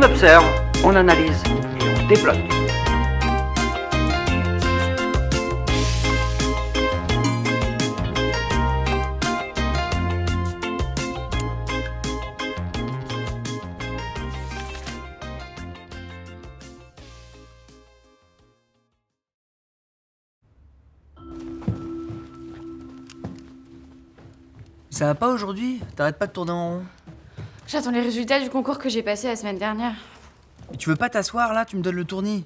observe, on analyse et on débloque. Ça va pas aujourd'hui? T'arrêtes pas de tourner en rond? J'attends les résultats du concours que j'ai passé la semaine dernière. Mais tu veux pas t'asseoir là? Tu me donnes le tournis.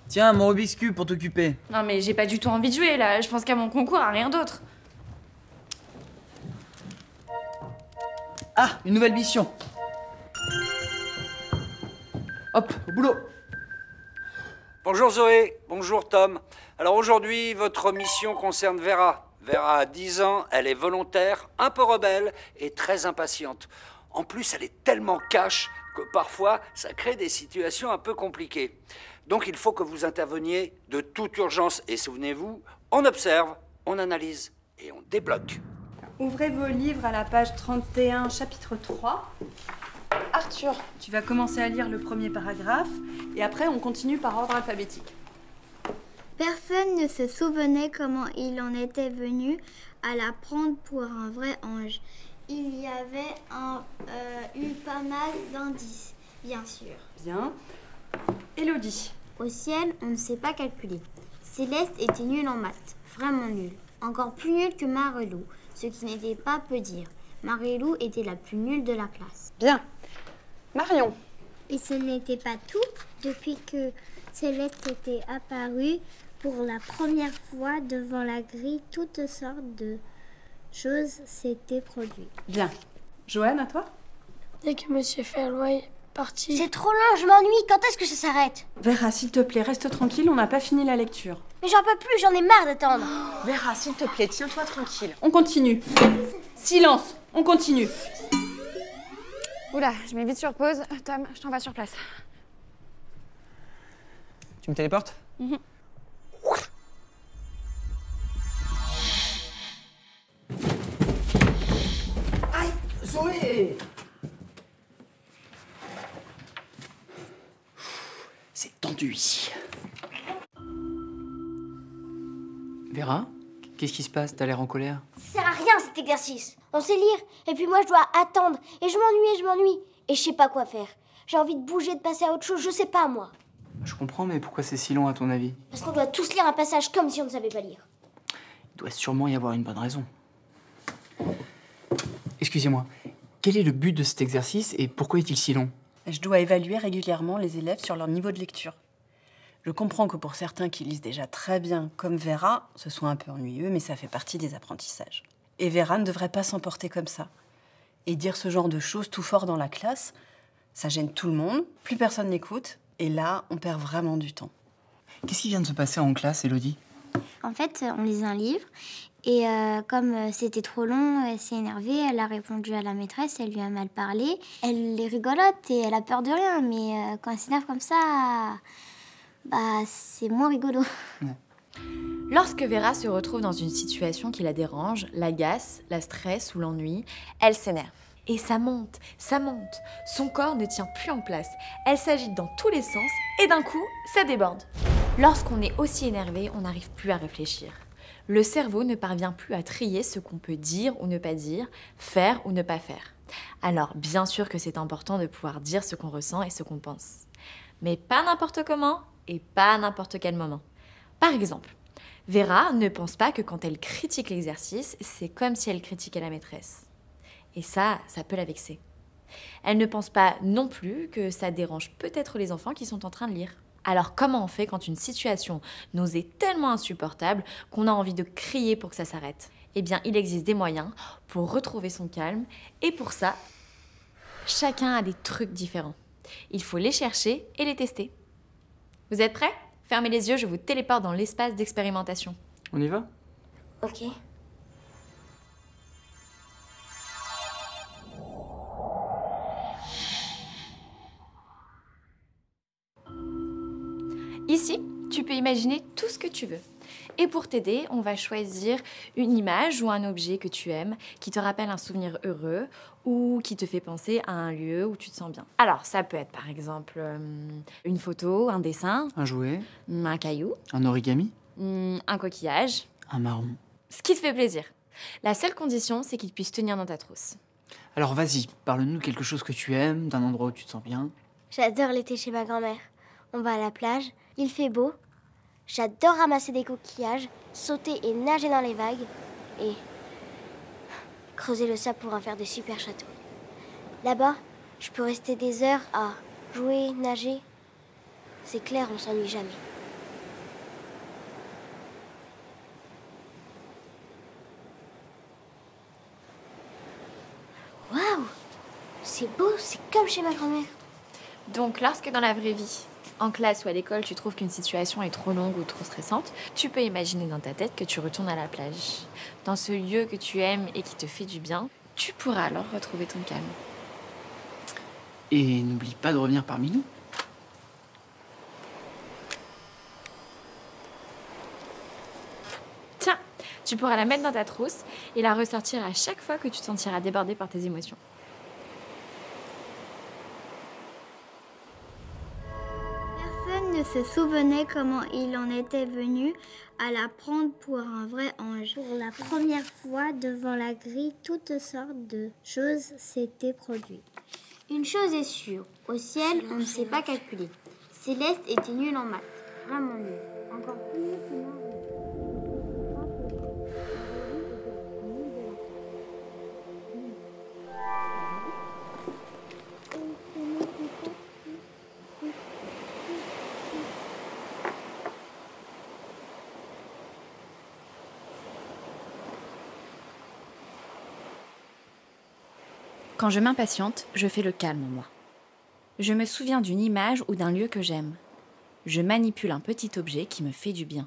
Tiens, mon Rubik's Cube pour t'occuper. Non mais j'ai pas du tout envie de jouer là, je pense qu'à mon concours, à rien d'autre. Ah, une nouvelle mission. Hop, au boulot. Bonjour Zoé, bonjour Tom. Alors aujourd'hui, votre mission concerne Vera. Vera a 10 ans, elle est volontaire, un peu rebelle et très impatiente. En plus, elle est tellement cash que parfois, ça crée des situations un peu compliquées. Donc il faut que vous interveniez de toute urgence. Et souvenez-vous, on observe, on analyse et on débloque. Ouvrez vos livres à la page 31, chapitre 3. Arthur, tu vas commencer à lire le premier paragraphe et après on continue par ordre alphabétique. Personne ne se souvenait comment il en était venu à la prendre pour un vrai ange. Il y avait eu pas mal d'indices, bien sûr. Bien. Élodie. Au ciel, on ne sait pas calculer. Céleste était nulle en maths, vraiment nulle. Encore plus nulle que Marilou, ce qui n'était pas peu dire. Marilou était la plus nulle de la classe. Bien. Marion. Et ce n'était pas tout. Depuis que Céleste était apparue pour la première fois devant la grille, toutes sortes de choses s'étaient produites. Bien. Joanne, à toi? Dès que Monsieur Ferloy est parti... C'est trop long, je m'ennuie. Quand est-ce que ça s'arrête? Vera, s'il te plaît, reste tranquille, on n'a pas fini la lecture. Mais j'en peux plus, j'en ai marre d'attendre. Vera, s'il te plaît, tiens-toi tranquille. On continue. Silence, on continue. Oula, je mets vite sur pause. Tom, je t'envoie sur place. Tu me téléportes? Aïe, Zoé! C'est tendu ici. Vera, qu'est-ce qui se passe? T'as l'air en colère? Ça sert à rien cet exercice. On sait lire, et puis moi je dois attendre. Et je m'ennuie. Et je sais pas quoi faire. J'ai envie de bouger, de passer à autre chose, je sais pas moi. Je comprends, mais pourquoi c'est si long à ton avis? Parce qu'on doit tous lire un passage comme si on ne savait pas lire. Il doit sûrement y avoir une bonne raison. Excusez-moi, quel est le but de cet exercice et pourquoi est-il si long? Je dois évaluer régulièrement les élèves sur leur niveau de lecture. Je comprends que pour certains qui lisent déjà très bien, comme Vera, ce soit un peu ennuyeux, mais ça fait partie des apprentissages. Et Vera ne devrait pas s'emporter comme ça. Et dire ce genre de choses tout fort dans la classe, ça gêne tout le monde, plus personne n'écoute, et là, on perd vraiment du temps. Qu'est-ce qui vient de se passer en classe, Élodie? En fait, on lisait un livre et comme c'était trop long, elle s'est énervée, elle a répondu à la maîtresse, elle lui a mal parlé. Elle est rigolote et elle a peur de rien, mais quand elle s'énerve comme ça, bah c'est moins rigolo. Ouais. Lorsque Vera se retrouve dans une situation qui la dérange, l'agace, la stresse ou l'ennuie, elle s'énerve. Et ça monte, ça monte. Son corps ne tient plus en place. Elle s'agite dans tous les sens et d'un coup, ça déborde. Lorsqu'on est aussi énervé, on n'arrive plus à réfléchir. Le cerveau ne parvient plus à trier ce qu'on peut dire ou ne pas dire, faire ou ne pas faire. Alors, bien sûr que c'est important de pouvoir dire ce qu'on ressent et ce qu'on pense. Mais pas n'importe comment et pas à n'importe quel moment. Par exemple, Vera ne pense pas que quand elle critique l'exercice, c'est comme si elle critiquait la maîtresse. Et ça peut la vexer. Elle ne pense pas non plus que ça dérange peut-être les enfants qui sont en train de lire. Alors comment on fait quand une situation nous est tellement insupportable qu'on a envie de crier pour que ça s'arrête? Eh bien, il existe des moyens pour retrouver son calme. Et pour ça, chacun a des trucs différents. Il faut les chercher et les tester. Vous êtes prêts? Fermez les yeux, je vous téléporte dans l'espace d'expérimentation. On y va? Ok. Ici, tu peux imaginer tout ce que tu veux. Et pour t'aider, on va choisir une image ou un objet que tu aimes, qui te rappelle un souvenir heureux ou qui te fait penser à un lieu où tu te sens bien. Alors, ça peut être par exemple une photo, un dessin, Un jouet, un caillou, un origami, un coquillage, un marron. ce qui te fait plaisir. La seule condition, c'est qu'il puisse tenir dans ta trousse. Alors vas-y, parle-nous quelque chose que tu aimes, d'un endroit où tu te sens bien. J'adore l'été chez ma grand-mère. On va à la plage, il fait beau. J'adore ramasser des coquillages, sauter et nager dans les vagues. Et creuser le sable pour en faire des super châteaux. Là-bas, je peux rester des heures à jouer, nager. C'est clair, on s'ennuie jamais. Waouh! C'est beau, c'est comme chez ma grand-mère. Donc, lorsque dans la vraie vie, en classe ou à l'école, tu trouves qu'une situation est trop longue ou trop stressante, tu peux imaginer dans ta tête que tu retournes à la plage. Dans ce lieu que tu aimes et qui te fait du bien, tu pourras alors retrouver ton calme. Et n'oublie pas de revenir parmi nous. Tiens, tu pourras la mettre dans ta trousse et la ressortir à chaque fois que tu te sentiras débordé par tes émotions. Personne ne se souvenait comment il en était venu à la prendre pour un vrai ange. Pour la première fois, devant la grille, toutes sortes de choses s'étaient produites. Une chose est sûre, au ciel, on ne sait pas calculer. Céleste était nulle en maths, vraiment nulle. Encore plus nulle que moi. Quand je m'impatiente, je fais le calme en moi. Je me souviens d'une image ou d'un lieu que j'aime. Je manipule un petit objet qui me fait du bien.